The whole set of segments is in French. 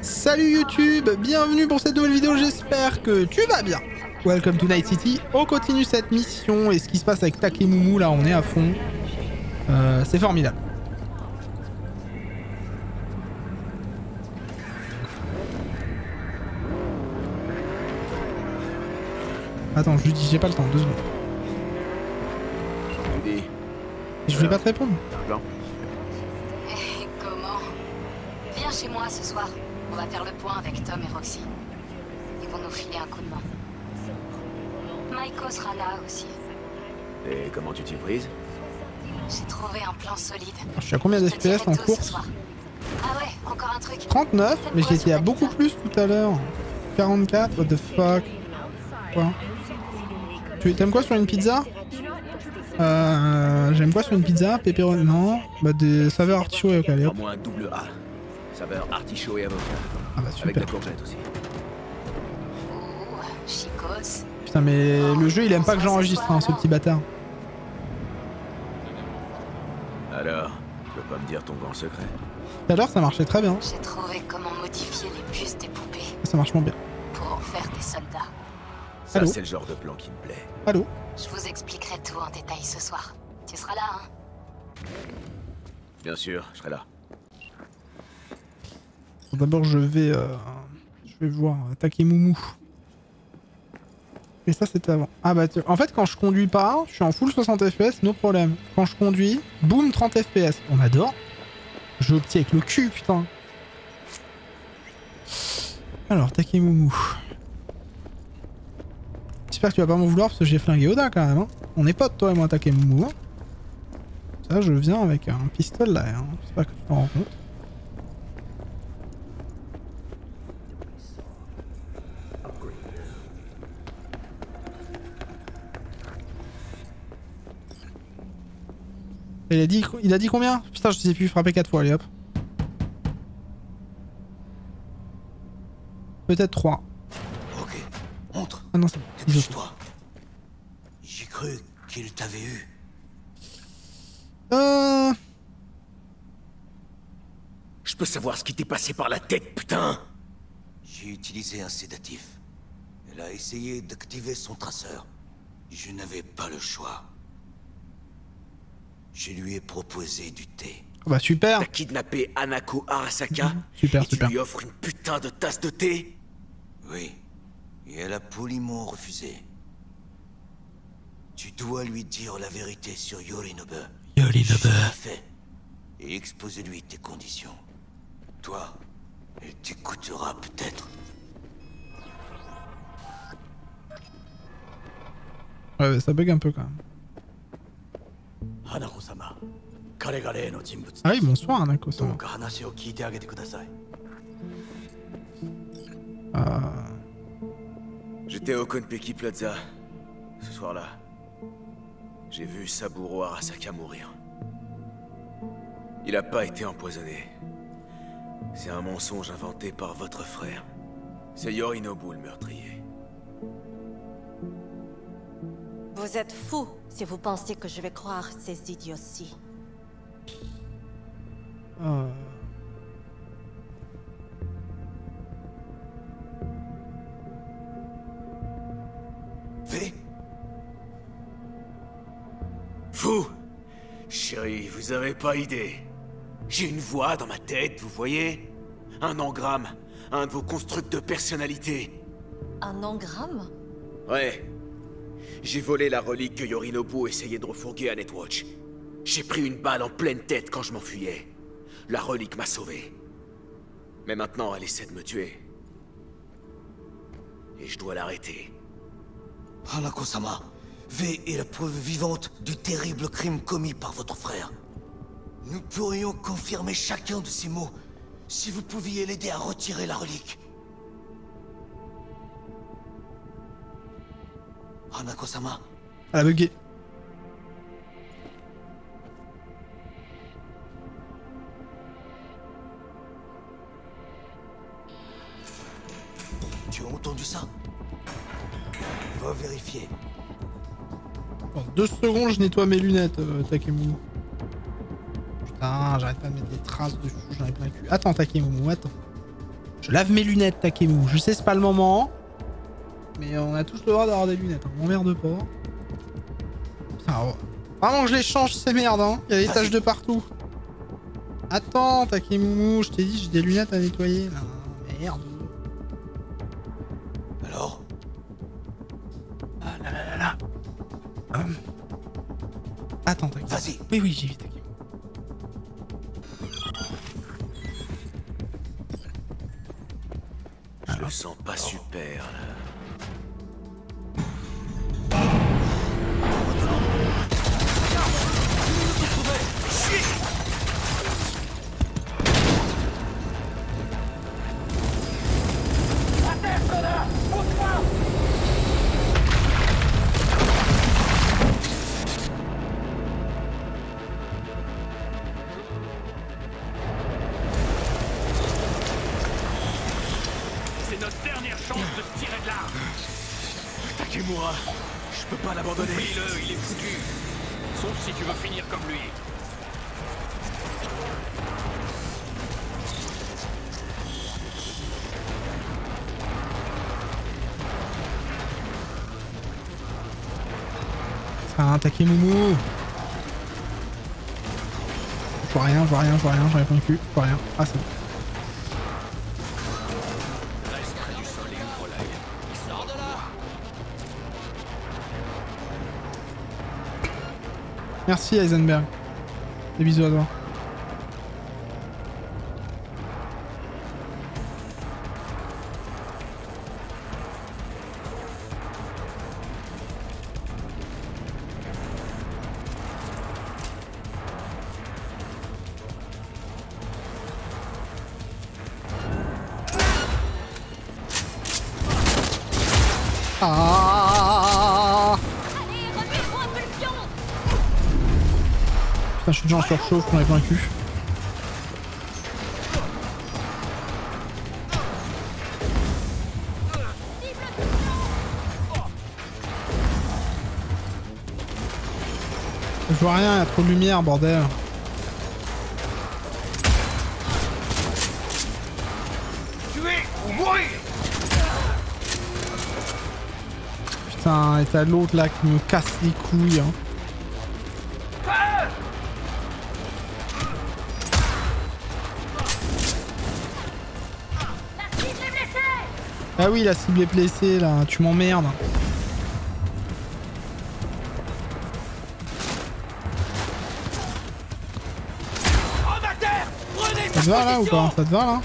Salut YouTube, bienvenue pour cette nouvelle vidéo, j'espère que tu vas bien. Welcome to Night City, on continue cette mission et ce qui se passe avec Takemumu, là on est à fond. C'est formidable. Attends, je lui dis, j'ai pas le temps, 2 secondes. Je voulais pas te répondre. Comment? Viens chez moi ce soir. On va faire le point avec Tom et Roxy. Ils vont nous filer un coup de main. Maiko sera là aussi. Et comment tu t'y es prise? J'ai trouvé un plan solide. Je suis à combien Je te dirai d'FPS en tout ce course? soir. Ah ouais, encore un truc. 39, mais j'étais à beaucoup plus tout à l'heure. 44, what the fuck. Quoi? Tu aimes quoi sur une pizza? J'aime quoi sur une pizza? Pepperoni? Non. Bah des saveurs artichaut et allez hop. Au moins un double A. Saveur artichaut et avocat. Ah bah Avec super. de courgettes aussi. Ouh, chicos. Putain mais le jeu il aime pas que j'enregistre hein, ce petit bâtard. Alors, tu peux pas me dire ton grand secret? Tout à l'heure ça marchait très bien. J'ai trouvé comment modifier les puces des poupées Ça marche moins bien. pour en faire des soldats. Ça, Allô? c'est le genre de plan qui me plaît. Allô? Je vous expliquerai tout en détail ce soir. Tu seras là, hein? Bien sûr, je serai là. Bon, d'abord je vais voir Takemumu. Et ça c'était avant. Ah bah en fait quand je conduis pas, je suis en full 60 fps, no problème. Quand je conduis, boum 30 fps. On adore. Je obtiens avec le cul putain. Alors Takemumu. J'espère que tu vas pas m'en vouloir parce que j'ai flingué Oda quand même. Hein. On est potes toi et moi Takemumu. Hein. Ça je viens avec un pistolet. Hein. J'espère que tu t'en rends compte. Il a dit combien? Putain, je sais plus, frapper 4 fois, allez hop. Peut-être 3. Ok, montre. Ah non, c'est bon. Dépêche-toi. J'ai cru qu'il t'avait eu. Je peux savoir ce qui t'est passé par la tête, putain! J'ai utilisé un sédatif. Elle a essayé d'activer son traceur. Je n'avais pas le choix. Je lui ai proposé du thé. Oh bah super. T'as kidnappé Hanako Arasaka Super, et tu super. lui offres une putain de tasse de thé? Oui, et elle a poliment refusé. Tu dois lui dire la vérité sur Yorinobu. Yorinobu. Fait. Et expose-lui tes conditions. Toi, elle t'écoutera peut-être. Ouais, ça bug un peu quand même. Hanako-sama, 彼が例の人物。 Ah oui, bonsoir, Hanako. どうか話を聞いてあげてください。 J'étais au Konpeki Plaza, ce soir-là. J'ai vu Saburo Arasaka mourir. Il a pas été empoisonné. C'est un mensonge inventé par votre frère. C'est Yorinobu le meurtrier. Vous êtes fou si vous pensez que je vais croire ces idioties. Fais. Fou! Chérie, vous avez pas idée. J'ai une voix dans ma tête, vous voyez? Un engramme, un de vos constructs de personnalité. Un engramme? Ouais. J'ai volé la relique que Yorinobu essayait de refourguer à Netwatch. J'ai pris une balle en pleine tête quand je m'enfuyais. La relique m'a sauvé. Mais maintenant, elle essaie de me tuer. Et je dois l'arrêter. Hanako-sama, V est la preuve vivante du terrible crime commis par votre frère. Nous pourrions confirmer chacun de ces mots si vous pouviez l'aider à retirer la relique. Hanako-sama, Elle a bugué. tu as entendu ça? Va vérifier. Dans 2 secondes, je nettoie mes lunettes, Takemumu. Putain, j'arrête pas de mettre des traces dessus, j'en ai plein le cul. Attends, Takemumu, attends. Je lave mes lunettes, Takemu. Je sais, c'est pas le moment. Mais on a tous le droit d'avoir des lunettes. Hein. M'emmerde pas. Putain, oh. Vraiment que je les change, ces merdes. Hein. Il y a des taches de partout. Attends, Takemu. Je t'ai dit, j'ai des lunettes à nettoyer. Là. Merde. Alors? Ah là là là là. Attends, Takemu. Vas-y. Oui, oui, j'y vais, Takemu. Je le sens pas super, là. C'est notre dernière chance de se tirer de là. Takemura, je peux pas l'abandonner. Oublie-le, il est foutu. Sauf si tu veux finir comme lui. Enfin, Takemu. Je vois rien, je vois rien, je vois rien, j'en ai plein le cul, je vois rien. Ah, c'est bon. Reste près du sol et ouvre l'œil. Sors de là. Merci, Heisenberg. Des bisous à toi. Ah putain, je suis déjà en surchauffe, on est plein le cul. Je vois rien, il y a trop de lumière, bordel. Tuer ou mourir. Putain, et t'as l'autre là qui me casse les couilles. Hein. Ah oui, la cible est blessée là, tu m'emmerdes. Ça te va là ou pas? Ça te va là?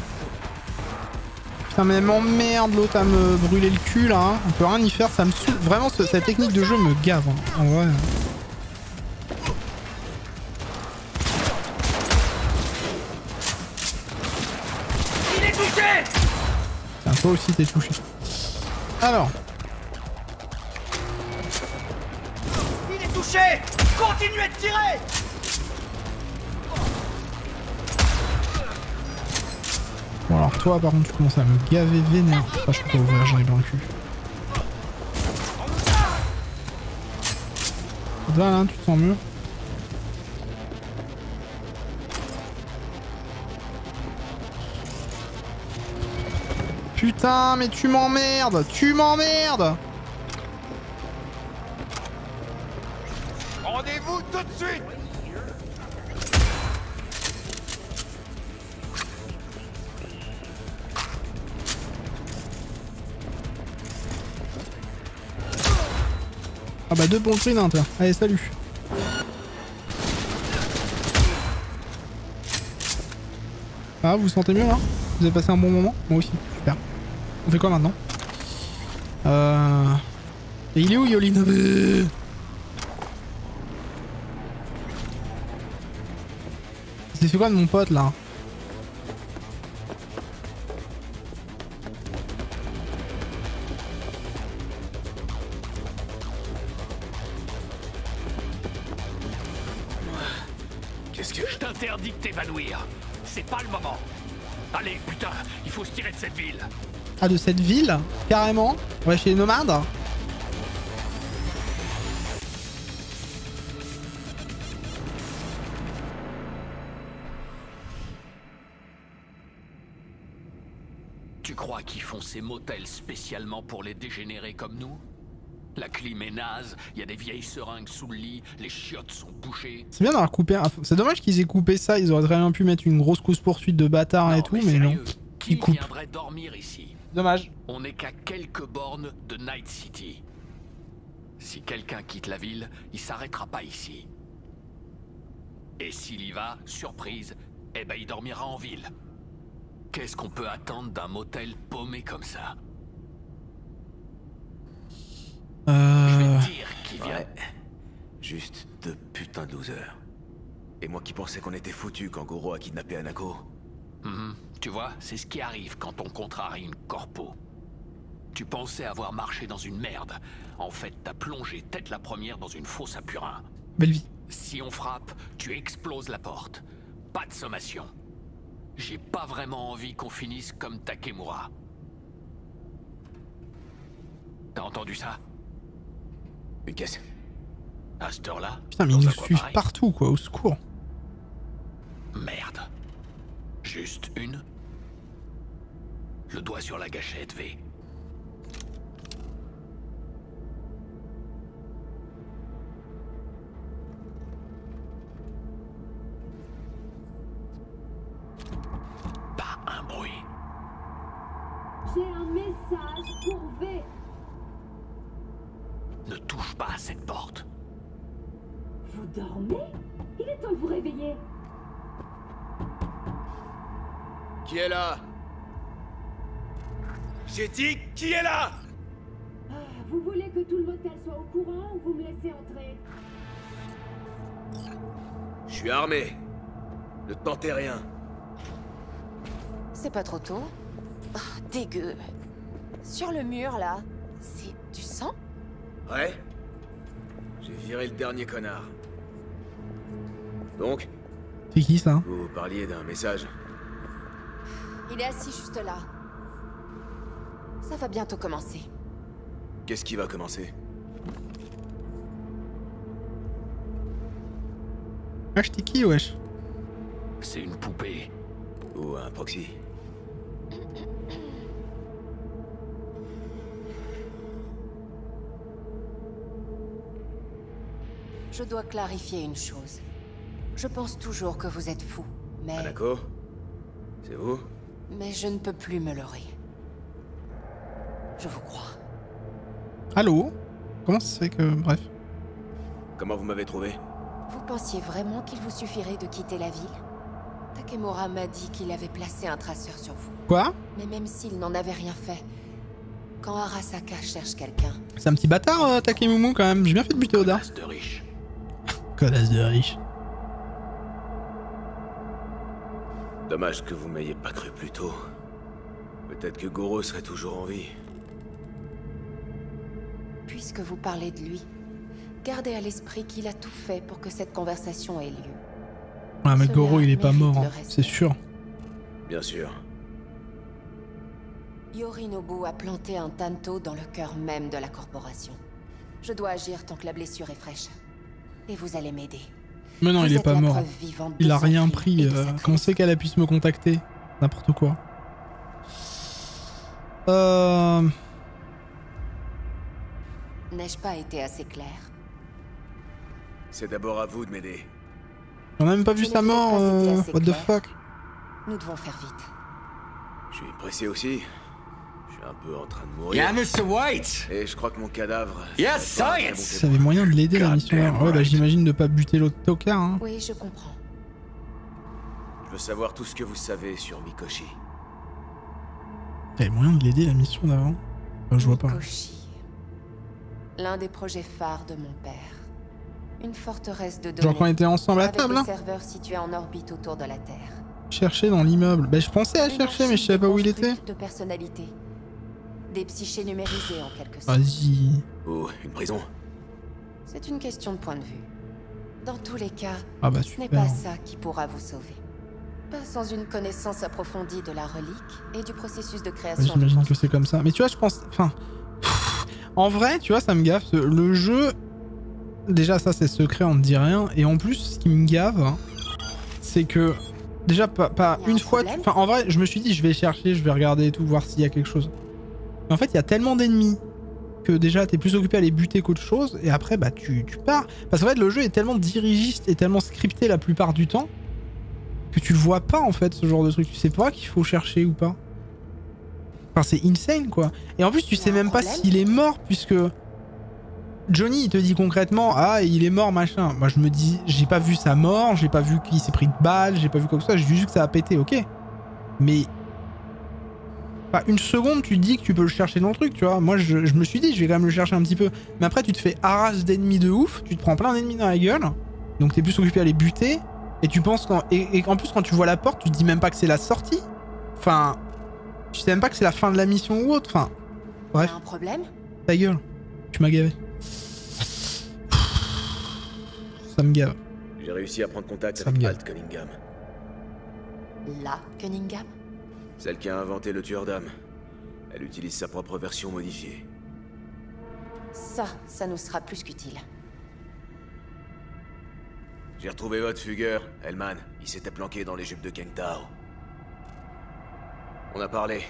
Putain mais elle m'emmerde l'autre à me brûler le cul là. Hein. On peut rien y faire, ça me saoule. Vraiment cette technique de jeu me gave. Hein. En vrai. Il est touché. Tiens, toi aussi t'es touché. Alors. Il est touché. Continuez de tirer. Bon alors toi par contre tu commences à me gaver vénère. Enfin, je peux pas ouvrir, j'en ai dans le cul. Ça te va là, tu te sens mieux? Putain mais tu m'emmerdes! Tu m'emmerdes! Rendez-vous tout de suite. Ah bah 2 pour le prix d'un, tiens. Allez, salut. Ah, vous vous sentez mieux là? Vous avez passé un bon moment? Moi aussi, super. On fait quoi maintenant? Et il est où Yolin? C'est fait quoi de mon pote là? Qu'est-ce que... Je t'interdis de t'évanouir. C'est pas le moment. Allez, putain, il faut se tirer de cette ville. Ah, de cette ville? Carrément? Ouais, chez les nomades? Tu crois qu'ils font ces motels spécialement pour les dégénérés comme nous? La clim est naze, il y a des vieilles seringues sous le lit, les chiottes sont bouchées. C'est bien d'avoir coupé. C'est dommage qu'ils aient coupé ça. Ils auraient très bien pu mettre une grosse course-poursuite de bâtards et tout, mais non. Qui Ils coupent. viendrait dormir ici? Dommage. On n'est qu'à quelques bornes de Night City. Si quelqu'un quitte la ville, il s'arrêtera pas ici. Et s'il y va, surprise, eh ben il dormira en ville. Qu'est-ce qu'on peut attendre d'un motel paumé comme ça? Je vais te dire qui vient. Ouais. Juste 2 putains de losers. Et moi qui pensais qu'on était foutus quand Goro a kidnappé Hanako. Tu vois, c'est ce qui arrive quand on contrarie une corpo. Tu pensais avoir marché dans une merde. En fait, t'as plongé tête la première dans une fosse à purin. Belle vie. Si on frappe, tu exploses la porte. Pas de sommation. J'ai pas vraiment envie qu'on finisse comme Takemura. T'as entendu ça? Une caisse. À cette heure-là? Putain, mais ils dans nous un coin suivent pareil? partout, quoi. Au secours. Merde. Juste une? Le doigt sur la gâchette, V. Pas un bruit. J'ai un message pour V. Ne touche pas à cette porte. Vous dormez? Il est temps de vous réveiller. Qui est là? J'ai dit qui est là? Ah, vous voulez que tout le motel soit au courant ou vous me laissez entrer? Je suis armé. Ne tentez rien. C'est pas trop tôt? Ah, dégueu. Sur le mur, là, c'est du sang? Ouais? J'ai viré le dernier connard. Donc, C'est qui ça? vous parliez d'un message. Il est assis juste là. Ça va bientôt commencer. Qu'est-ce qui va commencer? Wesh, t'es qui, wesh? C'est une poupée. Ou un proxy? Je dois clarifier une chose. Je pense toujours que vous êtes fou, mais... Hanako? C'est vous? Mais je ne peux plus me leurrer. Je vous crois. Allô? Comment ça se fait que... Bref. Comment vous m'avez trouvé? Vous pensiez vraiment qu'il vous suffirait de quitter la ville? Takemura m'a dit qu'il avait placé un traceur sur vous. Quoi? Mais même s'il n'en avait rien fait, quand Arasaka cherche quelqu'un... C'est un petit bâtard, Takemumu, quand même. J'ai bien fait de buter Oda. Connasse de riche. Connasse de riche. Dommage que vous m'ayez pas cru plus tôt. Peut-être que Goro serait toujours en vie. Puisque vous parlez de lui, gardez à l'esprit qu'il a tout fait pour que cette conversation ait lieu. Ah, mais Cela Goro, il est pas mérite mort, le hein, respect. c'est sûr. Bien sûr. Yorinobu a planté un tanto dans le cœur même de la corporation. Je dois agir tant que la blessure est fraîche. Et vous allez m'aider. Mais non, Vous il est êtes pas la mort. preuve vivante Il de a son rien crime pris. et de sa Comment trahison. c'est qu'elle a pu se me contacter? N'importe quoi. N'ai-je pas été assez clair? C'est d'abord à vous de m'aider. On a même pas vu Je sa n'ai mort. pas été assez What the clair. fuck? Nous devons faire vite. Je suis pressé aussi. Je suis un peu en train de mourir. Yeah, Mr. White! Et je crois que mon cadavre... Yes, serait pas un très bon science! Ça avait moyen de l'aider la mission là. Goddamn Ouais, bah right. j'imagine de pas buter l'autre tocard. Hein. Oui, je comprends. Je veux savoir tout ce que vous savez sur Mikoshi. Il y avait moyen de l'aider la mission d'avant. Enfin, je vois pas. Mikoshi. L'un des projets phares de mon père. Une forteresse de données. Genre quand on était ensemble à avec table, des hein. serveurs situés en orbite autour de la Terre. Chercher dans l'immeuble. Bah je pensais à Une chercher, mais je archive savais pas où il était. construite de personnalités. Des psychés numérisés en quelque sorte. Vas-y. Ou une prison. C'est une question de point de vue. Dans tous les cas, Ah bah ce n'est super. pas ça qui pourra vous sauver. Pas sans une connaissance approfondie de la relique et du processus de Ouais, création. du j'imagine que construit. c'est comme ça. Mais tu vois, je pense... Enfin... En vrai, tu vois, ça me gaffe. Le jeu... Déjà, ça, c'est secret, on ne dit rien. Et en plus, ce qui me gave, hein, c'est que... Déjà, pas Y a une un fois. problème Enfin, en vrai, je me suis dit, je vais chercher, je vais regarder et tout, voir s'il y a quelque chose. Mais en fait, il y a tellement d'ennemis que déjà, t'es plus occupé à les buter qu'autre chose. Et après, bah, tu pars. Parce qu'en fait, le jeu est tellement dirigiste et tellement scripté la plupart du temps que tu le vois pas, en fait, ce genre de truc. Tu sais pas qu'il faut chercher ou pas. Enfin, c'est insane, quoi. Et en plus, tu Y a sais un même pas problème s'il est mort, puisque Johnny, il te dit concrètement, ah, il est mort, machin. Moi, je me dis, j'ai pas vu sa mort, j'ai pas vu qu'il s'est pris de balle, j'ai pas vu quoi que ce soit, j'ai vu juste que ça a pété, ok. Mais pas une seconde, tu te dis que tu peux le chercher dans le truc, tu vois. Moi, je me suis dit, je vais quand même le chercher un petit peu. Mais après, tu te fais harasse d'ennemis de ouf, tu te prends plein d'ennemis dans la gueule, donc t'es plus occupé à les buter, et tu penses et en plus, quand tu vois la porte, tu te dis même pas que c'est la sortie. Enfin, tu sais même pas que c'est la fin de la mission ou autre, enfin. Y Bref, a un problème? ta gueule, tu m'as gavé. Ça me gave. J'ai réussi à prendre contact Ça avec me Alt Cunningham, Là, Cunningham? celle qui a inventé le tueur d'âmes. Elle utilise sa propre version modifiée. Ça nous sera plus qu'utile. J'ai retrouvé votre fugueur, Hellman. Il s'était planqué dans les jupes de Kang Tao. On a parlé.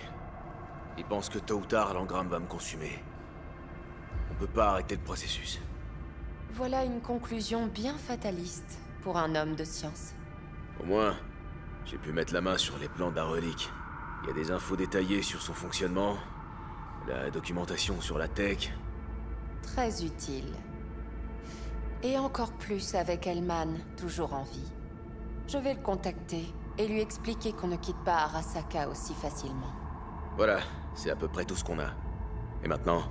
Il pense que tôt ou tard, l'engramme va me consumer. On peut pas arrêter le processus. Voilà une conclusion bien fataliste pour un homme de science. Au moins, j'ai pu mettre la main sur les plans de la relique. Il y a des infos détaillées sur son fonctionnement, la documentation sur la tech. Très utile. Et encore plus avec Hellman, toujours en vie. Je vais le contacter et lui expliquer qu'on ne quitte pas Arasaka aussi facilement. Voilà, c'est à peu près tout ce qu'on a. Et maintenant?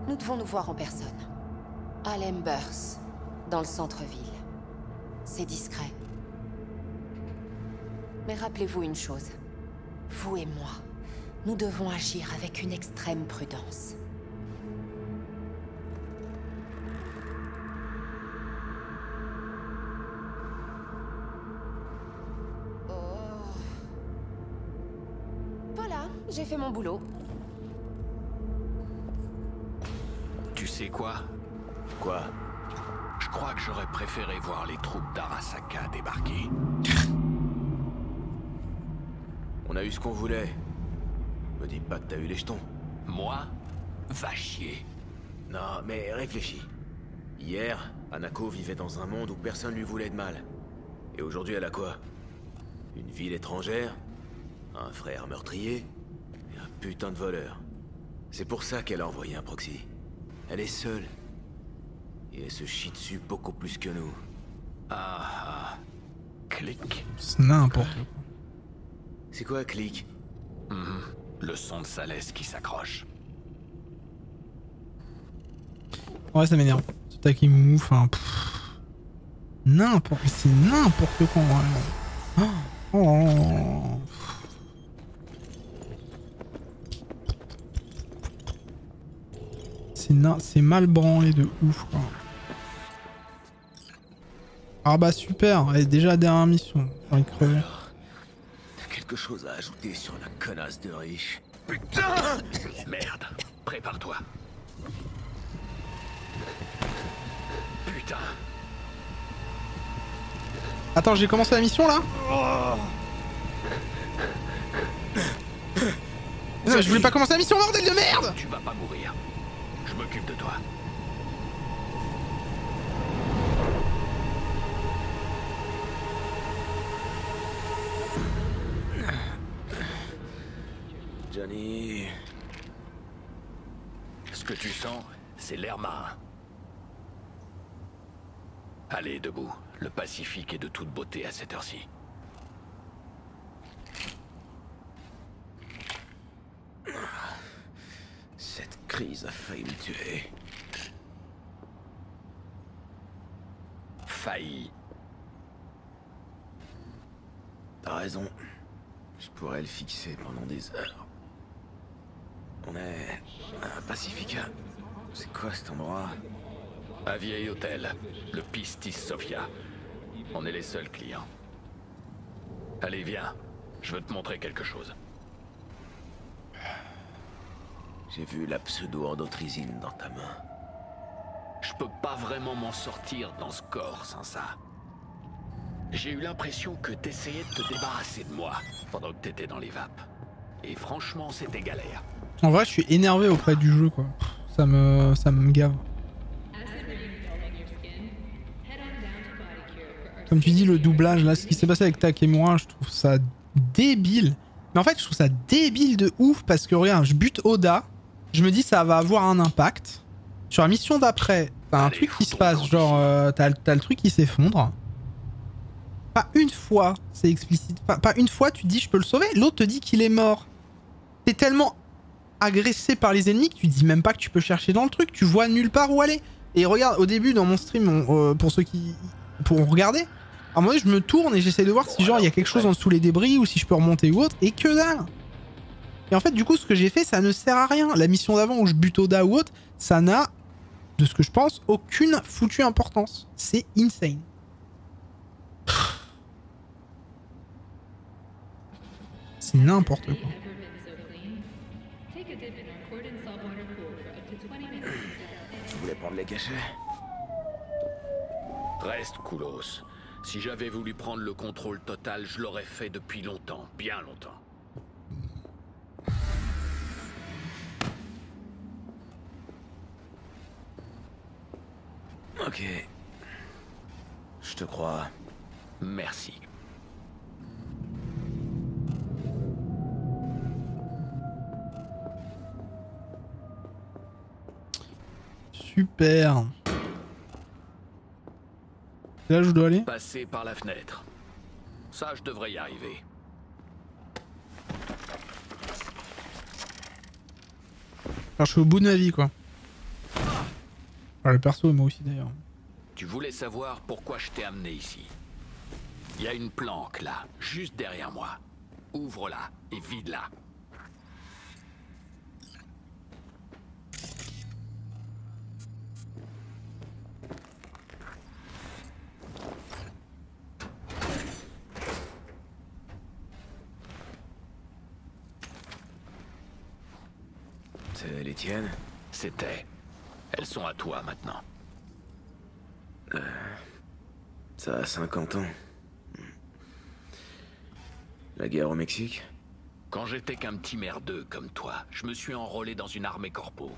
Nous devons nous voir en personne. À Lembers, dans le centre-ville. C'est discret. Mais rappelez-vous une chose. Vous et moi, nous devons agir avec une extrême prudence. Voilà, j'ai fait mon boulot. Tu sais quoi? Quoi? Je crois que j'aurais préféré voir les troupes d'Arasaka débarquer. On a eu ce qu'on voulait. Me dis pas que t'as eu les jetons. Moi? Va chier. Non, mais réfléchis. Hier, Hanako vivait dans un monde où personne lui voulait de mal. Et aujourd'hui, elle a quoi? Une ville étrangère, un frère meurtrier, et un putain de voleur. C'est pour ça qu'elle a envoyé un proxy. Elle est seule. Et elle se chie dessus beaucoup plus que nous. Ah. Clic. C'est n'importe quoi. C'est quoi, clic? Le son de sa laisse qui s'accroche. Ouais, ça m'énerve. Ce Takimu, enfin. N'importe. C'est n'importe quoi, ouais. Oh. C'est mal branlé de ouf, quoi. Ah bah super, elle est déjà à la dernière mission. J'ai envie de crever. T'as quelque chose à ajouter sur la connasse de riche? Putain! Merde. Prépare-toi. Putain. Attends, j'ai commencé la mission là? Non, je voulais pas commencer la mission, bordel de merde! Tu vas pas mourir. Je m'occupe de toi. Johnny... Ce que tu sens, c'est l'air marin. Allez, debout. Le Pacifique est de toute beauté à cette heure-ci. Cette crise a failli me tuer. Failli. T'as raison. Je pourrais le fixer pendant des heures. On est... à Pacifica. C'est quoi cet endroit? Un vieil hôtel, le Pistis Sophia. On est les seuls clients. Allez, viens. Je veux te montrer quelque chose. J'ai vu la pseudo-endothrysine dans ta main. Je peux pas vraiment m'en sortir dans ce corps sans ça. J'ai eu l'impression que t'essayais de te débarrasser de moi pendant que t'étais dans les vapes. Et franchement, c'était galère. En vrai, je suis énervé auprès du jeu, quoi. Ça me gave. Comme tu dis, le doublage, là, ce qui s'est passé avec Takemura, je trouve ça débile. Mais en fait, je trouve ça débile de ouf parce que regarde, je bute Oda, je me dis ça va avoir un impact. Sur la mission d'après, t'as un truc qui se passe, genre t'as le truc qui s'effondre. Pas une fois, c'est explicite. Pas une fois, tu te dis je peux le sauver. L'autre te dit qu'il est mort. T'es tellement agressé par les ennemis que tu dis même pas que tu peux chercher dans le truc. Tu vois nulle part où aller. Et regarde, au début dans mon stream, pour ceux qui pourront regarder, à un moment donné, je me tourne et j'essaie de voir si genre il y a quelque chose en dessous les débris ou si je peux remonter ou autre. Et que dalle. Et en fait, du coup, ce que j'ai fait, ça ne sert à rien. La mission d'avant où je bute Oda ou autre, ça n'a, de ce que je pense, aucune foutue importance. C'est insane. C'est n'importe quoi. Tu voulais prendre les cachets? Reste coolos. Si j'avais voulu prendre le contrôle total, je l'aurais fait depuis longtemps, bien longtemps. Ok. Je te crois. Merci. Super. C'est là où je dois aller? Passer par la fenêtre. Ça, je devrais y arriver. Alors je suis au bout de ma vie, quoi. Enfin, le perso et moi aussi d'ailleurs. Tu voulais savoir pourquoi je t'ai amené ici. Il y a une planque là, juste derrière moi. Ouvre-la et vide-la. C'est les tiennes? C'était. Elles sont à toi maintenant. Ça a 50 ans. La guerre au Mexique? Quand j'étais qu'un petit merdeux comme toi, je me suis enrôlé dans une armée corpo.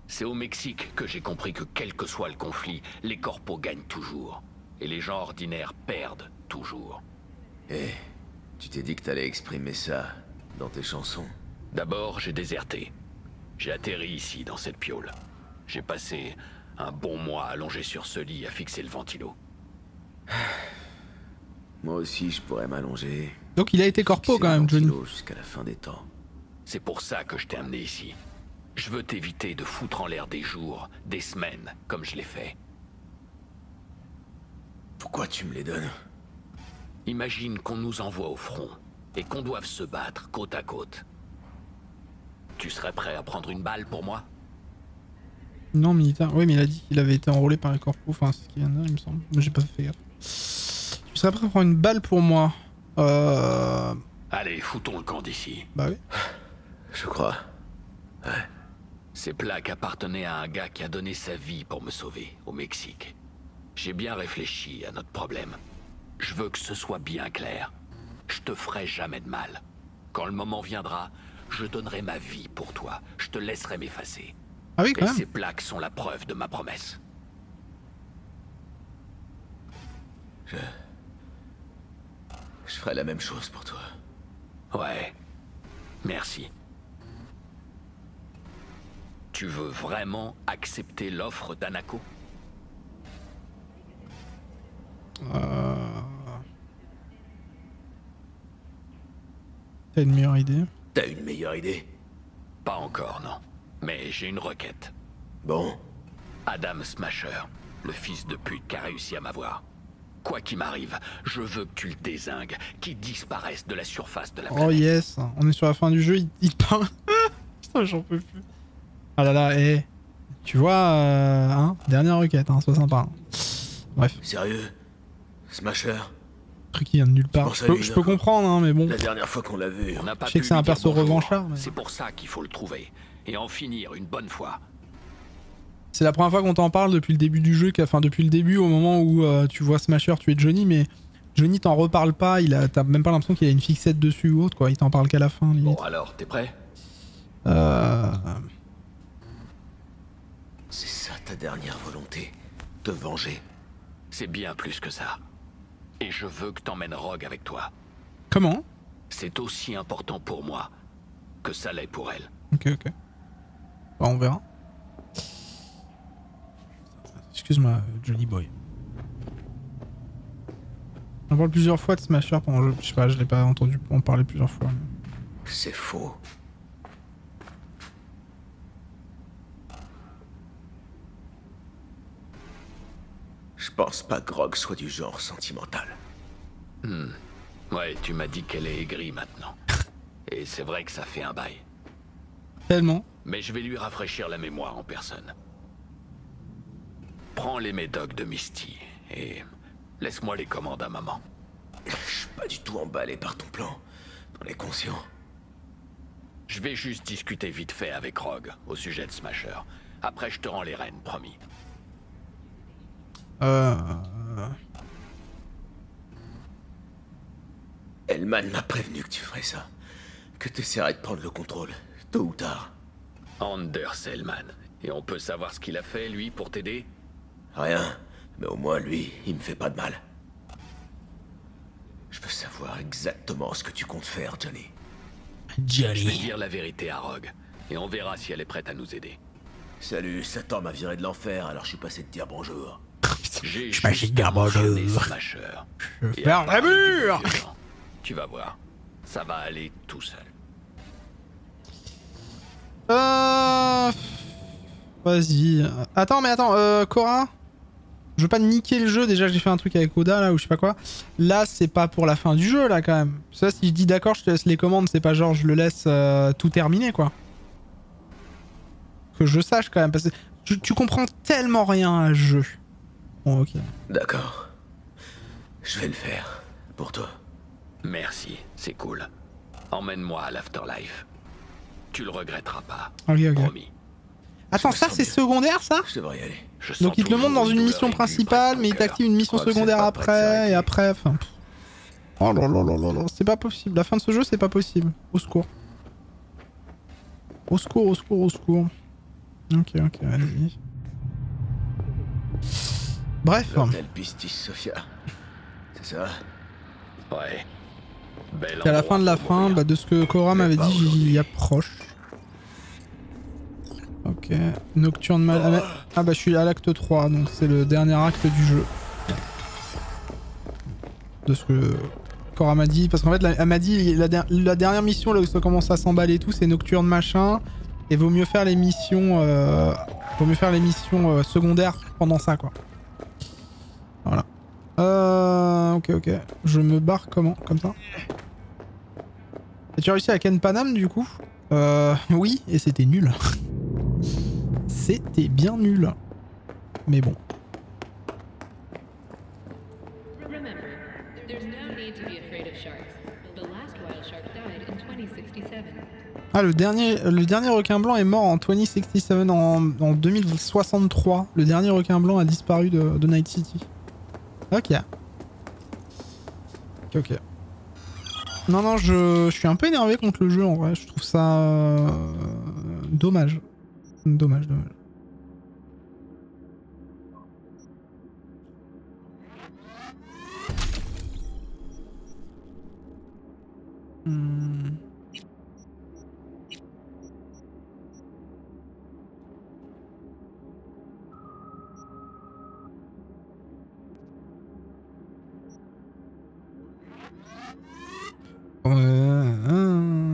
C'est au Mexique que j'ai compris que quel que soit le conflit, les corpos gagnent toujours. Et les gens ordinaires perdent toujours. Eh, tu t'es dit que t'allais exprimer ça dans tes chansons? D'abord, j'ai déserté. J'ai atterri ici, dans cette piole. J'ai passé un bon mois allongé sur ce lit à fixer le ventilo. Moi aussi, je pourrais m'allonger. Donc il a été corpo quand même, Johnny. Jusqu'à la fin des temps. C'est pour ça que je t'ai amené ici. Je veux t'éviter de foutre en l'air des jours, des semaines, comme je l'ai fait. Pourquoi tu me les donnes? Imagine qu'on nous envoie au front et qu'on doive se battre côte à côte. Tu serais prêt à prendre une balle pour moi? Non, militaire. Oui, mais il a dit qu'il avait été enrôlé par les corpos. Enfin, c'est ce qu'il vient de dire, il me semble. Mais j'ai pas fait gaffe. Tu serais prêt à prendre une balle pour moi? Allez, foutons le camp d'ici. Bah oui. Je crois. Ouais. Ces plaques appartenaient à un gars qui a donné sa vie pour me sauver, au Mexique. J'ai bien réfléchi à notre problème. Je veux que ce soit bien clair. Je te ferai jamais de mal. Quand le moment viendra, je donnerai ma vie pour toi. Je te laisserai m'effacer. Ah oui, quand Et même. ces plaques sont la preuve de ma promesse. Je ferai la même chose pour toi. Ouais. Merci. Tu veux vraiment accepter l'offre d'Anako? T'as une meilleure idée? T'as une meilleure idée? Pas encore, non. Mais j'ai une requête. Bon. Adam Smasher, le fils de pute qui a réussi à m'avoir. Quoi qu'il m'arrive, je veux que tu le dézingues, qu'il disparaisse de la surface de la planète. Oh yes, on est sur la fin du jeu, il parle. Putain, j'en peux plus. Ah là là, eh. Tu vois, hein, dernière requête, hein, sois sympa. Bref. Sérieux? Smasher? Truc qui vient de nulle part. Je peux comprendre, hein, mais bon. La dernière fois qu'on l'a vu. On n'a pas Je sais pu que c'est un lui dire perso bonjour. revanchard. Mais... C'est pour ça qu'il faut le trouver. et en finir une bonne fois. C'est la première fois qu'on t'en parle depuis le début du jeu, enfin depuis le début au moment où tu vois Smasher tuer Johnny, mais Johnny t'en reparle pas, t'as même pas l'impression qu'il a une fixette dessus ou autre quoi, il t'en parle qu'à la fin limite. Bon alors, t'es prêt? C'est ça ta dernière volonté? Te venger? C'est bien plus que ça. Et je veux que t'emmènes Rogue avec toi. Comment? C'est aussi important pour moi que ça l'est pour elle. Ok, ok. Bah, on verra. Excuse-moi, Johnny Boy. On parle plusieurs fois de Smasher pendant le jeu. Je sais pas, je l'ai pas entendu en parler plusieurs fois. Mais... C'est faux. Je pense pas que Rogue soit du genre sentimental. Ouais, tu m'as dit qu'elle est aigrie maintenant. Et c'est vrai que ça fait un bail. Tellement. Mais je vais lui rafraîchir la mémoire en personne. Prends les médocs de Misty et laisse-moi les commandes à maman. Je suis pas du tout emballé par ton plan. T'en es conscient? Je vais juste discuter vite fait avec Rogue au sujet de Smasher. Après, je te rends les rênes, promis. Hellman m'a prévenu que tu ferais ça. Que tu essaierais de prendre le contrôle, tôt ou tard. Anders Hellman. Et on peut savoir ce qu'il a fait, lui, pour t'aider? Rien, mais au moins lui, il me fait pas de mal. Je veux savoir exactement ce que tu comptes faire, Johnny. Je vais dire la vérité à Rogue, et on verra si elle est prête à nous aider. Salut, Satan m'a viré de l'enfer, alors je suis passé de dire bonjour. J'ai pas juste dire bonjour. Smasher. Je vais Et faire à la part du mur. violent, tu vas voir, ça va aller tout seul. Vas-y. Attends, Cora. Je veux pas niquer le jeu, déjà j'ai fait un truc avec Oda là ou je sais pas quoi. Là c'est pas pour la fin du jeu là quand même. Ça si je dis d'accord je te laisse les commandes, c'est pas genre je le laisse tout terminer quoi. Que je sache quand même parce que tu comprends tellement rien à ce jeu. Bon ok. D'accord. Je vais le faire. Pour toi. Merci, c'est cool. Emmène-moi à l'Afterlife. Tu le regretteras pas. Ok. Promis. Attends, ça c'est secondaire ça? Je devrais y aller. Donc il te le montre dans une mission principale, mais il t'active une mission secondaire après, et après, enfin... Oh là là là là là, c'est pas possible. La fin de ce jeu, c'est pas possible. Au secours. Au secours, au secours, au secours. Ok, allez-y. Bref. L'hôtel Pistis Sophia. C'est ça? Ouais. C'est à la fin de la fin, bah, de ce que Cora m'avait dit, j'y approche. Ok, Nocturne Mal... Ah bah je suis à l'acte 3, donc c'est le dernier acte du jeu. De ce que Cora m'a dit, parce qu'en fait elle m'a dit la dernière mission là où ça commence à s'emballer et tout, c'est Nocturne machin, et vaut mieux faire les missions, secondaires pendant ça quoi. Voilà. Ok. Je me barre comment? Comme ça? Et tu as réussi à Ken Panam du coup? Oui, et c'était nul. C'était bien nul. Mais bon. Ah, le dernier requin blanc est mort en 2067, en 2063. Le dernier requin blanc a disparu de Night City. Ok. Non, je suis un peu énervé contre le jeu en vrai. Je trouve ça dommage. Dommage.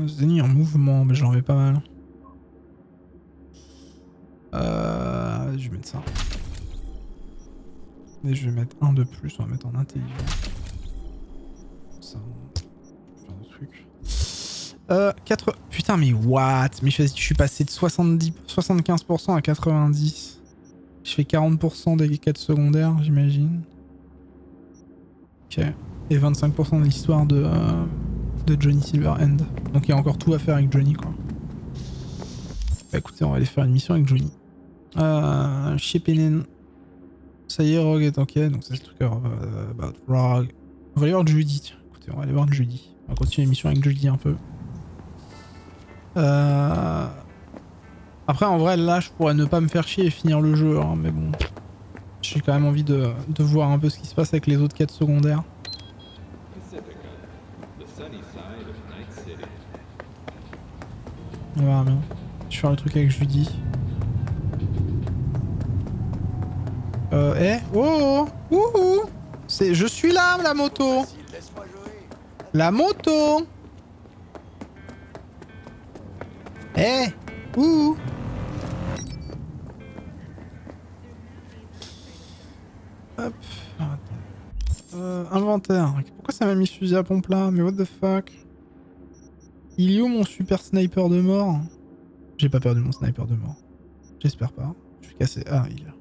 Zénith en mouvement, mais j'en vais pas mal. Je vais mettre ça. Et je vais mettre un de plus, on va mettre en intelligent. Ça, faire des trucs. 4... Putain mais what? Mais je suis passé de 75% à 90%. Je fais 40% des quêtes secondaires, j'imagine. Ok. Et 25% de l'histoire de Johnny Silverhand. Donc il y a encore tout à faire avec Johnny quoi. Bah écoutez, on va aller faire une mission avec Johnny. Chez Penen. Ça y est, Rogue est ok, donc c'est ce truc about Rogue. On va aller voir Judy, tiens. Écoutez, on va aller voir Judy. On va continuer l'émission avec Judy un peu. Après, en vrai, là, je pourrais ne pas me faire chier et finir le jeu, hein, mais bon. J'ai quand même envie de voir un peu ce qui se passe avec les autres quêtes secondaires. On verra bien. Je vais faire le truc avec Judy. Oh, ouhou. C'est, je suis là, la moto. La moto. Ouh. Hop. Inventaire. Pourquoi ça m'a mis fusil à pompe là? Mais what the fuck? Il est où mon super sniper de mort? J'ai pas perdu mon sniper de mort. J'espère pas. Je suis cassé. Ah, il est là.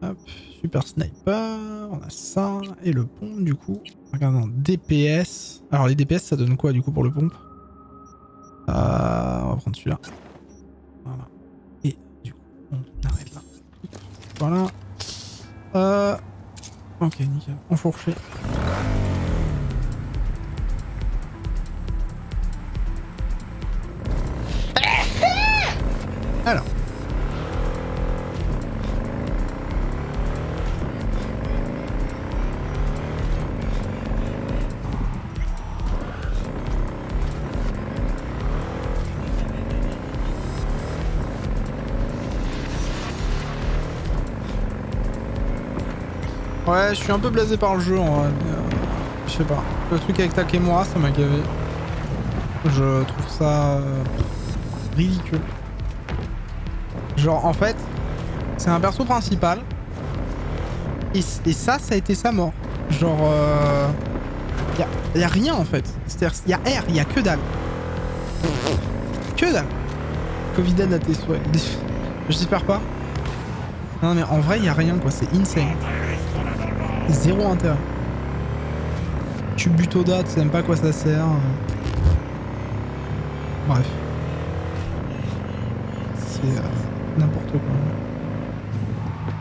Hop, super sniper, on a ça, et le pompe du coup. Regardons, DPS. Alors les DPS ça donne quoi du coup pour le pompe? On va prendre celui-là. Voilà. Et du coup, on arrête là. Voilà. Ok, nickel. Enfourché. Alors. Ouais, je suis un peu blasé par le jeu en vrai. Je sais pas. Le truc avec Takemura, ça m'a gavé. Je trouve ça ridicule. Genre, en fait, c'est un perso principal. Et ça a été sa mort. Genre, y a rien en fait. C'est-à-dire, y a R, y a que dalle. Que dalle. Covidan à tes souhaits. J'espère pas. Non, mais en vrai, y a rien quoi. C'est insane. Zéro intérêt. Tu butes au date, tu sais même pas à quoi ça sert. Bref. C'est n'importe quoi.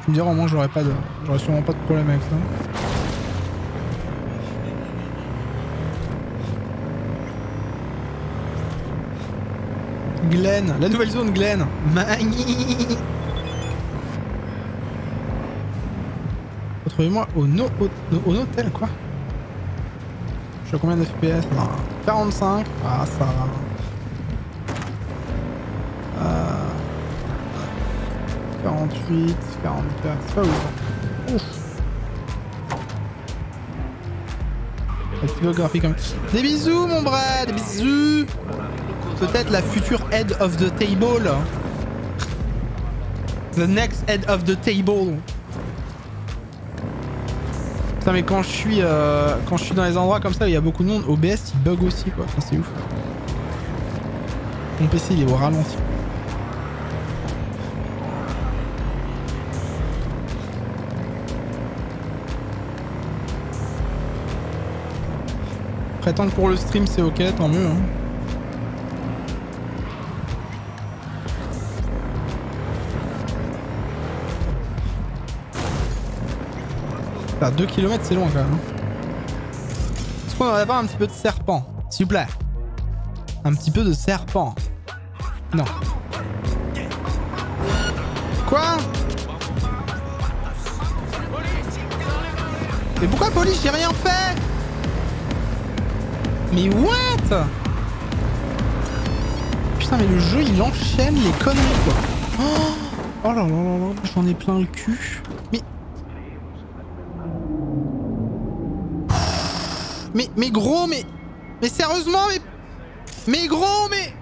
Tu me diras au moins j'aurais sûrement pas de problème avec ça. Glen, la nouvelle zone Glen. Retrouvez-moi au hôtel quoi. Je suis à combien de FPS là? 45. Ah ça va. 48, 44, c'est pas ouf. Ouf. La typographie comme... Des bisous mon bras, des bisous. Peut-être la future head of the table. The next head of the table. Putain mais quand je suis dans les endroits comme ça où il y a beaucoup de monde, OBS il bug aussi quoi, enfin, c'est ouf. Mon PC il est au ralenti. Après tant que pour le stream c'est ok, tant mieux hein. Faire 2 km c'est loin quand même. Est-ce qu'on aurait pas un petit peu de serpent? S'il vous plaît. Un petit peu de serpent. Non. Quoi? Mais pourquoi police? J'ai rien fait. Mais what? Putain mais le jeu il enchaîne les conneries quoi. Oh là là là là, j'en ai plein le cul. Mais gros, mais sérieusement, mais gros, mais...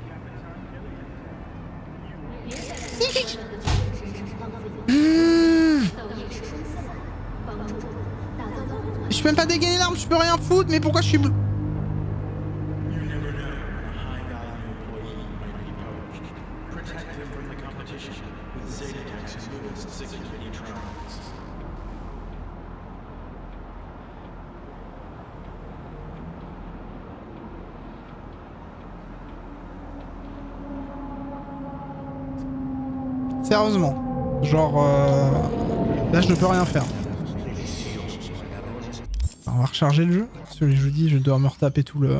Je peux même pas dégainer l'arme, je peux rien foutre, mais pourquoi je suis... sérieusement. Genre... Là, je ne peux rien faire. On va recharger le jeu. Parce que les jeudis, je dois me retaper tout le...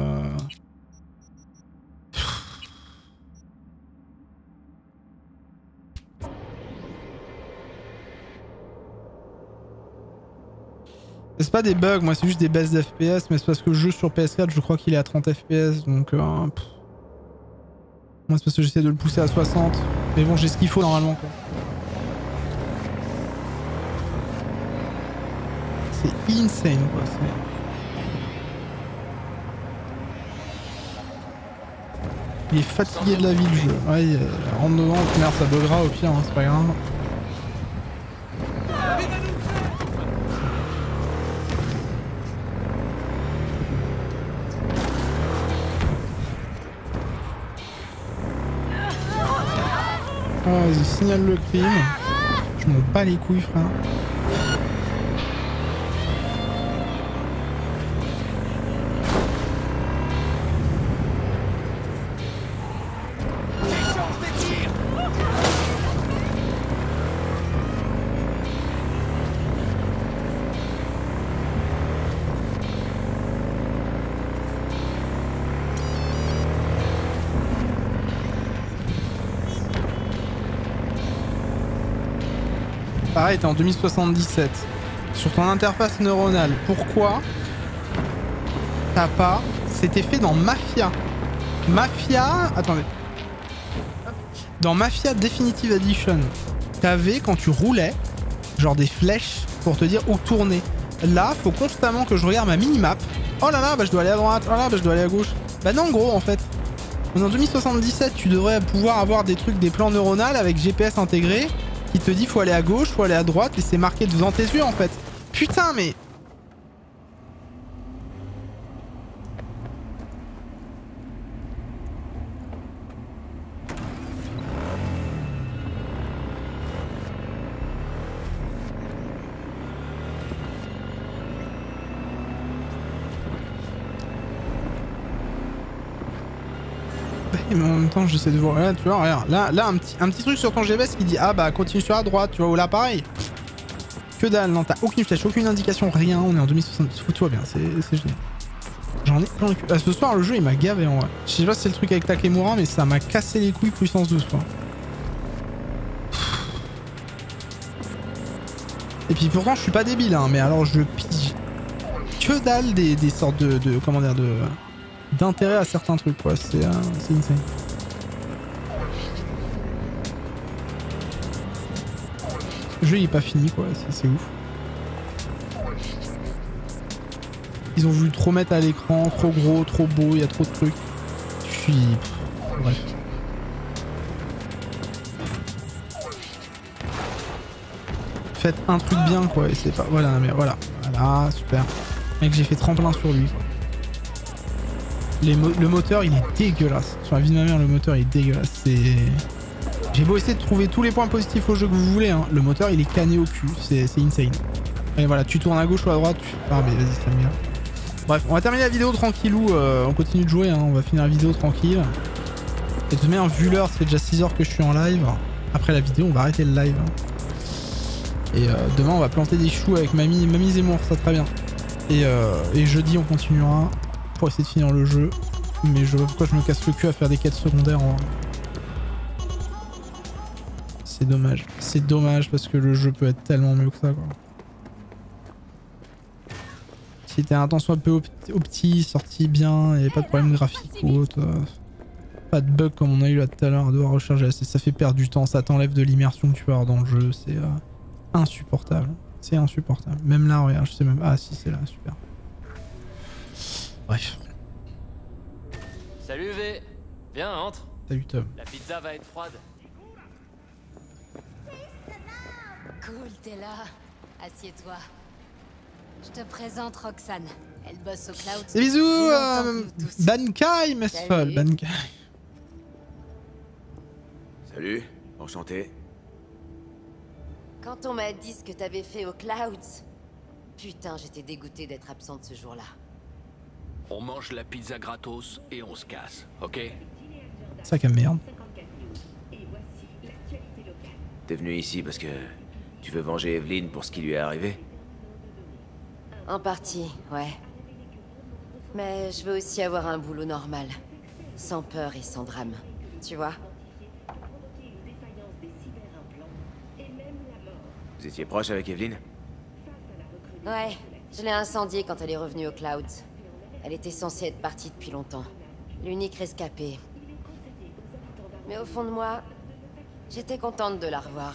C'est pas des bugs, moi c'est juste des baisses d'FPS, mais c'est parce que le jeu sur PS4, je crois qu'il est à 30 FPS, donc... moi c'est parce que j'essaie de le pousser à 60. Mais bon, j'ai ce qu'il faut normalement, quoi. C'est insane, quoi. Il est fatigué de la vie, le jeu. Ouais, il rentre dedans, merde, ça buggera au pire, hein, c'est pas grave. Oh, vas-y, signale le crime. Je m'en bats les couilles, frère. Pareil, t'es en 2077. Sur ton interface neuronale, pourquoi t'as pas... C'était fait dans Mafia. Mafia... Attendez. Dans Mafia Definitive Edition, t'avais, quand tu roulais, genre des flèches pour te dire où tourner. Là, faut constamment que je regarde ma minimap. Oh là là, bah je dois aller à droite. Oh là, bah je dois aller à gauche. Bah non, gros, en fait. En 2077, tu devrais pouvoir avoir des trucs, des plans neuronales avec GPS intégré qui te dit faut aller à gauche, faut aller à droite et c'est marqué devant tes yeux en fait. Putain mais... Mais en même temps j'essaie de voir, là tu vois, regarde, là un petit truc sur ton GPS qui dit ah bah continue sur la droite, tu vois, ou là pareil. Que dalle, non t'as aucune flèche, aucune indication, rien, on est en 2070, fous-toi bien, c'est génial. J'en ai plein le cul. Ah, ce soir le jeu il m'a gavé en vrai. Je sais pas si c'est le truc avec Takemura mais ça m'a cassé les couilles puissance 12 quoi. Et puis pourtant je suis pas débile hein, mais alors je pige que dalle des sortes de comment dire d'intérêt à certains trucs quoi, c'est insane. Le jeu il est pas fini quoi, c'est ouf. Ils ont voulu trop mettre à l'écran, trop gros, trop beau, il y a trop de trucs. Bref. Faites un truc bien quoi, et c'est pas... Voilà, mais voilà. Voilà, super. Mec, j'ai fait tremplin sur lui quoi. Le moteur il est dégueulasse. Sur la vie de ma mère le moteur il est dégueulasse. J'ai beau essayer de trouver tous les points positifs au jeu que vous voulez hein. Le moteur il est cané au cul. C'est insane. Et voilà, tu tournes à gauche ou à droite. Ah mais vas-y c'est bien. Bref, on va terminer la vidéo tranquillou. On continue de jouer hein. On va finir la vidéo tranquille. Et de toute manière vu l'heure, ça fait déjà 6 heures que je suis en live. Après la vidéo on va arrêter le live. Et demain on va planter des choux avec Mamie Zemmour, ça très bien. Et jeudi on continuera pour essayer de finir le jeu. Mais je vois pourquoi je me casse le cul à faire des quêtes secondaires en... C'est dommage. C'est dommage parce que le jeu peut être tellement mieux que ça quoi. Si t'as un temps soit un peu opti, sorti bien, et pas de problème graphique ou autre. Pas de bug comme on a eu là tout à l'heure à devoir recharger. Ça fait perdre du temps, ça t'enlève de l'immersion que tu peux avoir dans le jeu. C'est insupportable. C'est insupportable. Même là, regarde, je sais même... Ah si, c'est là, super. Bref. Salut V. Viens, entre. Salut Tom. La pizza va être froide. Cool, t'es là. Assieds-toi. Je te présente Roxane. Elle bosse au Cloud. Des bisous, Bankai, Messfol, Bankai. Salut, enchanté. Quand on m'a dit ce que t'avais fait au Clouds, putain, j'étais dégoûté d'être absente ce jour-là. On mange la pizza gratos et on se casse, ok? Sac à merde. T'es venu ici parce que tu veux venger Evelyn pour ce qui lui est arrivé? En partie, ouais. Mais je veux aussi avoir un boulot normal. Sans peur et sans drame. Tu vois? Vous étiez proche avec Evelyn? Ouais, je l'ai incendiée quand elle est revenue au Clouds. Elle était censée être partie depuis longtemps. L'unique rescapée. Mais au fond de moi, j'étais contente de la revoir.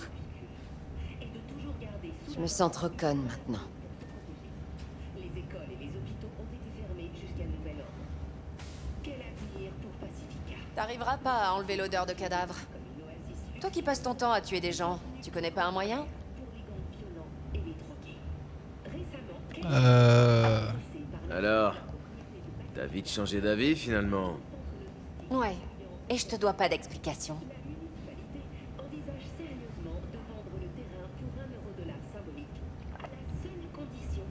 Je me sens trop conne maintenant. T'arriveras pas à enlever l'odeur de cadavre. Toi qui passes ton temps à tuer des gens, tu connais pas un moyen? Alors, t'as vite changé d'avis finalement? Ouais, et je te dois pas d'explication.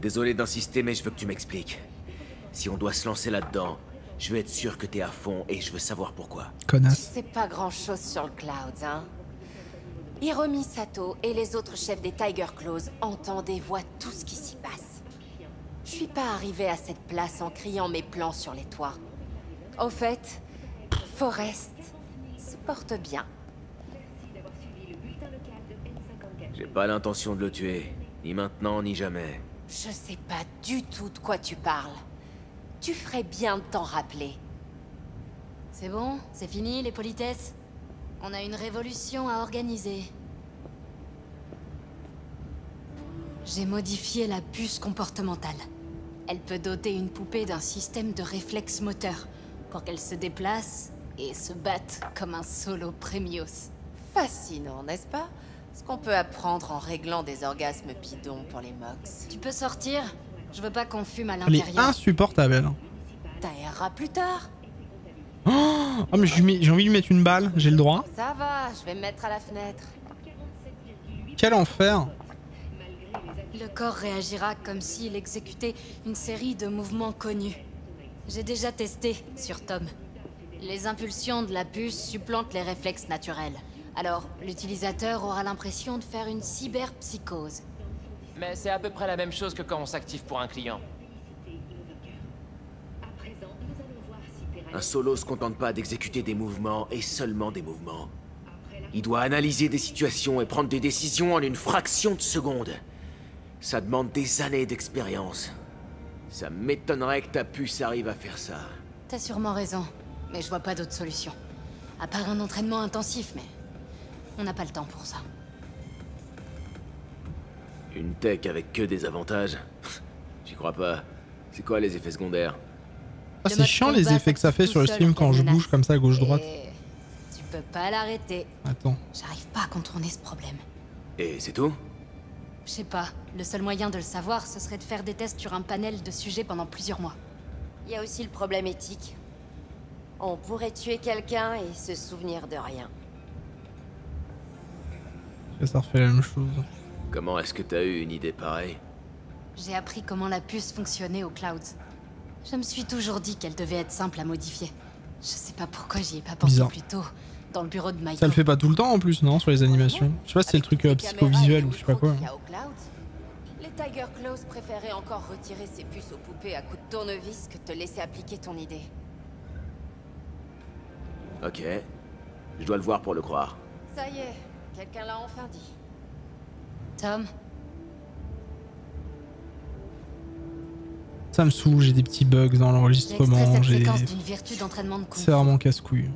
Désolé d'insister, mais je veux que tu m'expliques. Si on doit se lancer là-dedans, je veux être sûr que t'es à fond et je veux savoir pourquoi. Tu Connasse. sais pas grand-chose sur le Clouds, hein? Hiromi Sato et les autres chefs des Tiger Claws entendent et voient tout ce qui s'y passe. Je suis pas arrivée à cette place en criant mes plans sur les toits. Au fait, Forrest se porte bien. J'ai pas l'intention de le tuer, ni maintenant ni jamais. Je sais pas du tout de quoi tu parles. Tu ferais bien de t'en rappeler. C'est bon, c'est fini les politesses. On a une révolution à organiser. J'ai modifié la puce comportementale. Elle peut doter une poupée d'un système de réflexe moteur pour qu'elle se déplace et se batte comme un solo Premios. Fascinant, n'est-ce pas? Ce qu'on peut apprendre en réglant des orgasmes bidons pour les Mox. Tu peux sortir? Je veux pas qu'on fume à Elle est l'intérieur. insupportable, elle. T'aéreras plus tard. Oh, mais j'ai envie de lui mettre une balle, j'ai le droit. Ça va, je vais me mettre à la fenêtre. Quel enfer. Le corps réagira comme s'il exécutait une série de mouvements connus. J'ai déjà testé sur Tom. Les impulsions de la puce supplantent les réflexes naturels. Alors, l'utilisateur aura l'impression de faire une cyberpsychose. Mais c'est à peu près la même chose que quand on s'active pour un client. Un solo se contente pas d'exécuter des mouvements et seulement des mouvements. Il doit analyser des situations et prendre des décisions en une fraction de seconde. Ça demande des années d'expérience. Ça m'étonnerait que ta puce arrive à faire ça. T'as sûrement raison, mais je vois pas d'autre solution. À part un entraînement intensif, mais on n'a pas le temps pour ça. Une tech avec que des avantages? J'y crois pas. C'est quoi les effets secondaires? Ah, c'est chiant les effets que ça fait sur le stream quand je bouge comme ça à gauche-droite. Et tu peux pas l'arrêter. Attends. J'arrive pas à contourner ce problème. Et c'est tout? Je sais pas, le seul moyen de le savoir, ce serait de faire des tests sur un panel de sujets pendant plusieurs mois. Il y a aussi le problème éthique. On pourrait tuer quelqu'un et se souvenir de rien. Ça refait la même chose. Comment est-ce que t'as eu une idée pareille? J'ai appris comment la puce fonctionnait au Clouds. Je me suis toujours dit qu'elle devait être simple à modifier. Je sais pas pourquoi j'y ai pas pensé Bizarre. plus tôt, dans le bureau de Michael. Ça le fait pas tout le temps en plus, non, sur les animations. Je sais pas si c'est le truc psychovisuel ou je sais pas quoi. Les Tiger Claws préféraient encore retirer ses puces aux poupées à coups de tournevis que te laisser appliquer ton idée. Ok. Je dois le voir pour le croire. Ça y est, quelqu'un l'a enfin dit. Tom, Ça me saoule, j'ai des petits bugs dans j'ai l'enregistrement, extrait cette j'ai... séquence d'une vertu d'entraînement de Kung C'est Fu. vraiment casse-couille.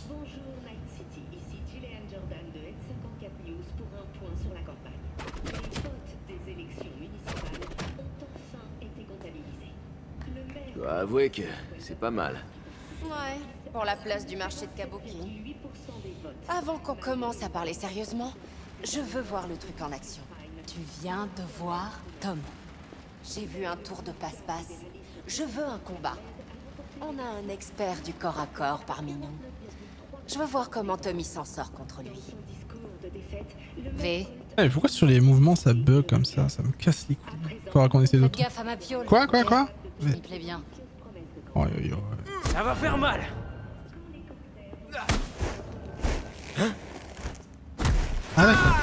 Bonjour Night City, ici Gillian Jordan de N54 News pour un point sur la campagne. Les votes des élections municipales ont enfin été comptabilisés. Le maire Je dois avouer que c'est pas mal. Ouais, pour la place du marché de Kabuki. 8% des votes. Avant qu'on commence à parler sérieusement, je veux voir le truc en action. Tu viens de voir Tom. J'ai vu un tour de passe-passe. Je veux un combat. On a un expert du corps à corps parmi nous. Je veux voir comment Tommy s'en sort contre lui. V, Eh, mais pourquoi sur les mouvements ça bug comme ça? Ça me casse les couilles. Faudra qu'on essaie faites d'autres. gaffe à ma piole. Quoi ok Je m'y plais bien. Oh, yo, yo. Ça va faire mal. Ah d'accord.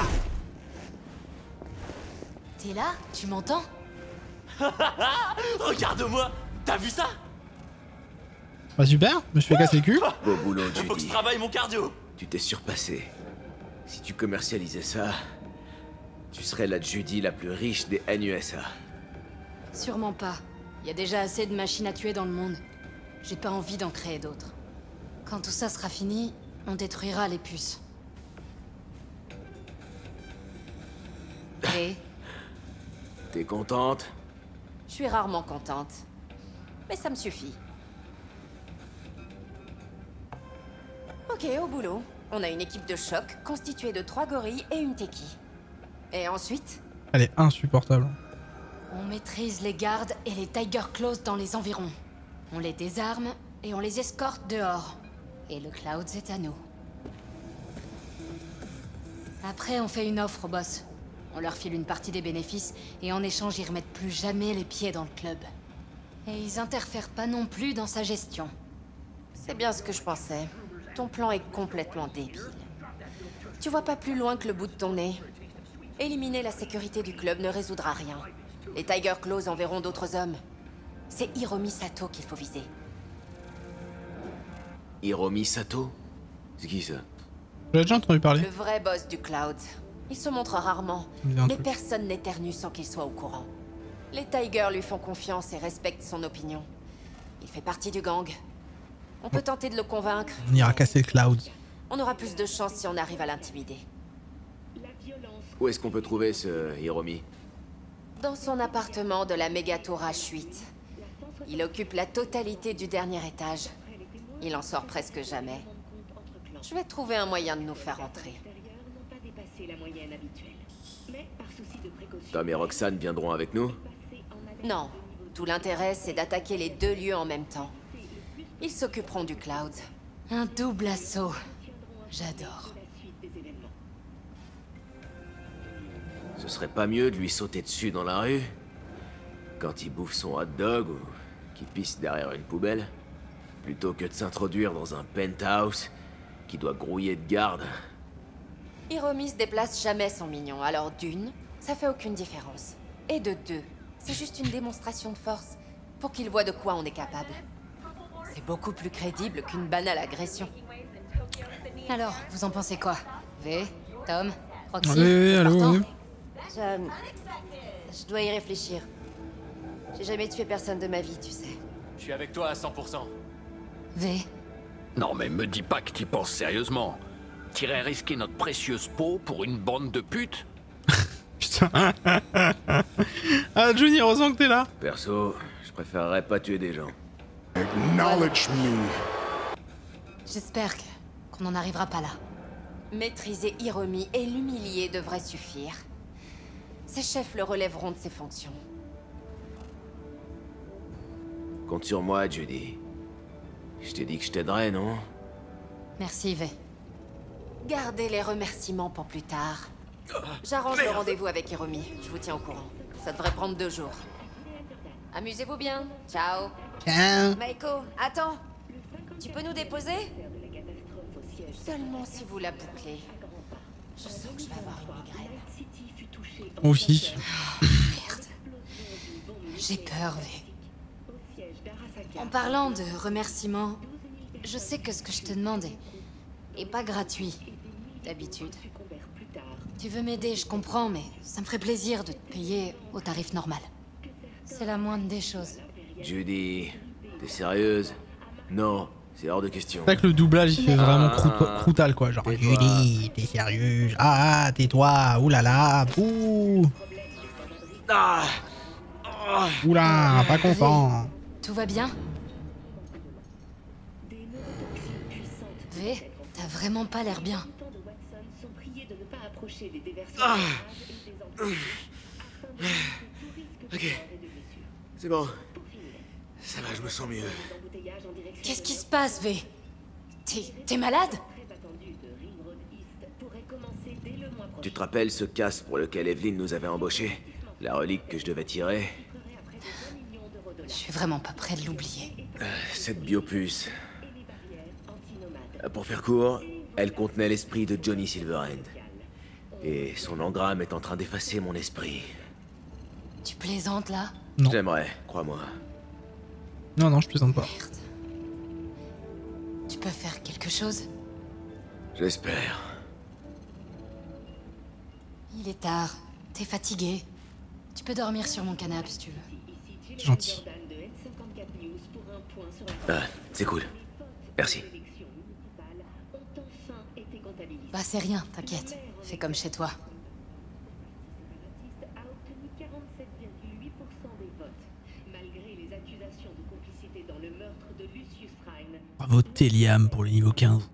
T'es là? Tu m'entends? Regarde-moi. T'as vu ça? Bah super, je me suis fait casser le cul. Beau boulot, Faut que je Judy. travaille mon cardio. Tu t'es surpassé. Si tu commercialisais ça, tu serais la Judy la plus riche des NUSA. Sûrement pas. Il y a déjà assez de machines à tuer dans le monde. J'ai pas envie d'en créer d'autres. Quand tout ça sera fini, on détruira les puces. Et T'es contente? Je suis rarement contente. Mais ça me suffit. Ok, au boulot. On a une équipe de choc constituée de 3 gorilles et une Teki. Et ensuite? Elle est insupportable. on maîtrise les gardes et les Tiger Claws dans les environs. On les désarme et on les escorte dehors. Et le Clouds est à nous. Après, on fait une offre au boss. On leur file une partie des bénéfices et en échange, ils remettent plus jamais les pieds dans le club. Et ils interfèrent pas non plus dans sa gestion. C'est bien ce que je pensais. Ton plan est complètement débile. Tu vois pas plus loin que le bout de ton nez. Éliminer la sécurité du club ne résoudra rien. Les Tiger Claws enverront d'autres hommes. C'est Hiromi Sato qu'il faut viser. Hiromi Sato? C'est qui ça? J'ai déjà entendu parler. Le vrai boss du Cloud. Il se montre rarement, Bien mais truc. personne n'éternue sans qu'il soit au courant. Les Tigers lui font confiance et respectent son opinion. Il fait partie du gang. On peut tenter de le convaincre. On ira casser le Cloud. On aura plus de chance si on arrive à l'intimider. Où est-ce qu'on peut trouver ce Hiromi? Dans son appartement de la Megatour H8. Il occupe la totalité du dernier étage. Il en sort presque jamais. Je vais trouver un moyen de nous faire entrer. Tom et Roxane viendront avec nous? Non, tout l'intérêt c'est d'attaquer les deux lieux en même temps. Ils s'occuperont du Cloud. Un double assaut. J'adore. Ce serait pas mieux de lui sauter dessus dans la rue? Quand il bouffe son hot dog ou qu'il pisse derrière une poubelle? Plutôt que de s'introduire dans un penthouse qui doit grouiller de garde. Hiromi se déplace jamais sans mignon, alors d'une, ça fait aucune différence. Et de deux, c'est juste une démonstration de force pour qu'il voit de quoi on est capable. C'est beaucoup plus crédible qu'une banale agression. Alors, vous en pensez quoi? V, Tom, Roxy, Oui, allô, partant? oui. Je dois y réfléchir. J'ai jamais tué personne de ma vie, tu sais. Je suis avec toi à 100%. V, Non mais me dis pas que t'y penses sérieusement. T'irais risquer notre précieuse peau pour une bande de putes? Putain. Ah, Johnny, heureusement que t'es là. Perso, je préférerais pas tuer des gens. Acknowledge me. j'espère qu'on n'en arrivera pas là. Maîtriser Hiromi et l'humilier devrait suffire. Ses chefs le relèveront de ses fonctions. Compte sur moi, Judy. Je t'ai dit que je t'aiderais, non? Merci, V. Gardez les remerciements pour plus tard. J'arrange le rendez-vous avec Hiromi. Je vous tiens au courant. Ça devrait prendre 2 jours. Amusez-vous bien. Ciao. Tiens. Maiko, attends. Tu peux nous déposer? Seulement si vous la bouclez. Je sens que je vais avoir une migraine. Moi aussi. J'ai peur, V. En parlant de remerciements, je sais que ce que je te demande est pas gratuit, d'habitude. Tu veux m'aider, je comprends, mais ça me ferait plaisir de te payer au tarif normal. C'est la moindre des choses. Judy, t'es sérieuse? Non, c'est hors de question. C'est vrai que le doublage il fait vraiment Ah. croutal quoi. Genre, Tais-toi. Judy, t'es sérieuse? Ah, tais-toi. Oulala. Ouh. Ah! Oula, pas content. Tout va bien? V, t'as vraiment pas l'air bien. Ok. C'est bon. Ça va, je me sens mieux. Qu'est-ce qui se passe, V? T'es malade? Tu te rappelles ce casque pour lequel Evelyn nous avait embauché? La relique que je devais tirer? Je suis vraiment pas prêt de l'oublier. Cette biopuce. Pour faire court, Elle contenait l'esprit de Johnny Silverhand. Et son engramme est en train d'effacer mon esprit. Tu plaisantes là? Non. J'aimerais, crois-moi. Non, non, je plaisante pas. Merde. Tu peux faire quelque chose? J'espère. Il est tard. T'es fatigué. Tu peux dormir sur mon canapé si tu veux. C'est gentil. Ah, c'est cool. Merci. Bah c'est rien, t'inquiète. Fais comme chez toi. Bravo Téliam pour le niveau 15.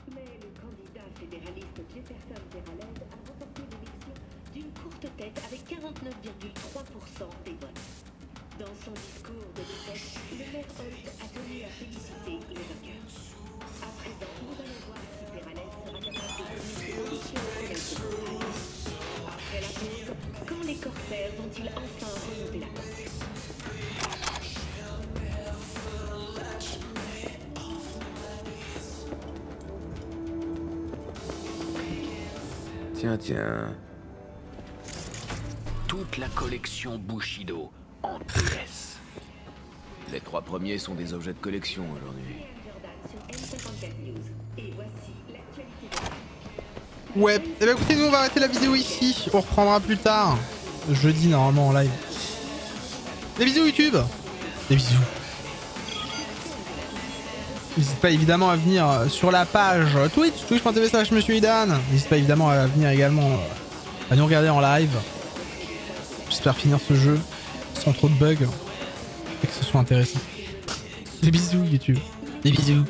Mais le candidat fédéraliste Jefferson Peralez a remporté l'élection d'une courte tête avec 49,3% des votes. Dans son discours de défaite, le maire Holt a tenu à féliciter les vainqueurs. À présent, nous allons voir si Peralez sera capable de donner une solution à quelque chose. Après la pause, quand les corsaires vont-ils enfin remonter la côte? Tiens, tiens. Toute la collection Bushido en pièces. Les 3 premiers sont des objets de collection aujourd'hui. Ouais, et bah écoutez, nous on va arrêter la vidéo ici. On reprendra plus tard. Jeudi normalement en live. Des bisous YouTube. Des bisous. N'hésite pas évidemment à venir sur la page Twitch, twitch.tv/MonsieurIdan. N'hésite pas évidemment à venir également à nous regarder en live. J'espère finir ce jeu sans trop de bugs et que ce soit intéressant. Des bisous YouTube. Des bisous.